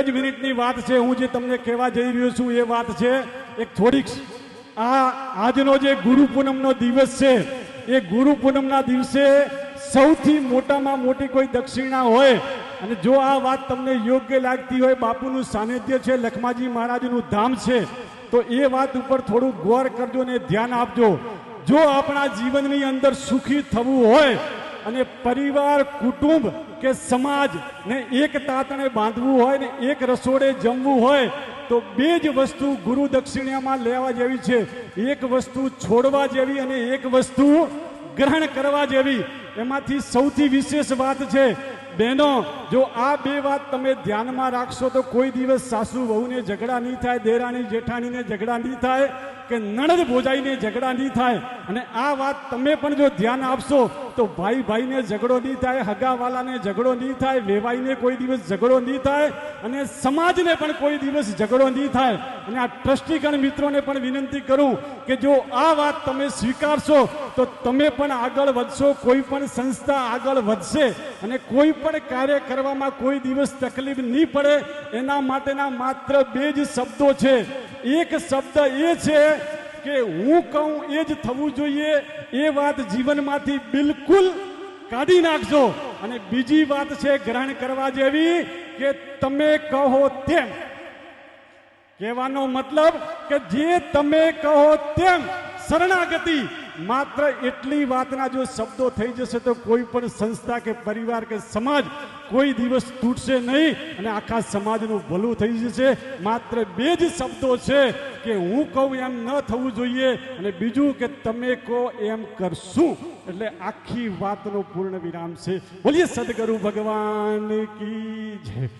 જ મિનિટની વાત છે. હું જે તમને કહેવા જઈ રહ્યો છું એ વાત છે એક થોડીક. આજનો જે ગુરુ પૂનમનો દિવસ છે, એ ગુરુ પૂનમના દિવસે સૌથી મોટામાં મોટી કોઈ દક્ષિણા હોય, અને જો આ વાત તમને યોગ્ય લાગતી હોય, બાપુનું સાનિધ્ય છે, લખમાજી મહારાજનું ધામ છે, તો એ વાત ઉપર થોડું ગૌર કરજો ને ધ્યાન આપજો. જો આપણા જીવનની અંદર સુખી થવું હોય અને પરિવાર, કુટુંબ કે સમાજ ને એક તાતણે બાંધવું હોય ને એક રસોડે જમવું હોય, તો બે જ વસ્તુ ગુરુ દક્ષિણામાં લેવા જેવી છે. એક વસ્તુ છોડવા જેવી અને એક વસ્તુ ગ્રહણ કરવા જેવી. એમાંથી સૌથી વિશેષ વાત છે બહેનો, જો આ બે વાત તમે ધ્યાનમાં રાખશો તો કોઈ દિવસ સાસુ વહુને ઝઘડા નહીં થાય, દેરાણી જેઠાણીને ઝઘડા નહીં થાય, કે નણંદ ભોજાઈને ઝઘડા નહીં થાય. અને આ વાત તમે પણ જો ધ્યાન આપશો તો ભાઈ ભાઈને ઝઘડો નહીં થાય, હગાવાલાને ઝઘડો નહીં થાય, વેવાઈને કોઈ દિવસ ઝઘડો નહીં થાય, અને સમાજને પણ કોઈ દિવસ ઝઘડો નહીં થાય. અને આ ટ્રસ્ટીગણ મિત્રોને પણ વિનંતી કરું કે જો આ વાત તમે સ્વીકારશો તો તમે પણ આગળ વધશો, કોઈ પણ સંસ્થા આગળ વધશે, અને કોઈ પણ કાર્ય કરવામાં કોઈ દિવસ તકલીફ નહીં પડે. એના માટેના માત્ર બે જ શબ્દો છે. એક શબ્દ એ છે કે હું કહું એ જ થવું જોઈએ. એ વાત જીવનમાંથી બિલકુલ કાઢી નાખજો. અને બીજી વાત છે ગ્રહણ કરવા જેવી, કે તમે કહો તેમ. કહેવાનો મતલબ કે જે તમે કહો તેમ, શરણાગતિ. માત્ર એટલી વાતના જો શબ્દો થઈ જશે તો કોઈ પણ સંસ્થા કે પરિવાર કે સમાજ કોઈ દિવસ તૂટશે નહીં, અને આખા સમાજનું ભલું થઈ જશે. માત્ર બે જ શબ્દો છે કે હું કહું એમ ન થવું જોઈએ, અને બીજું કે તમે કહો એમ કરશું. એટલે આખી વાતનો પૂર્ણ વિરામ છે. બોલીએ સદગુરુ ભગવાન કી જય.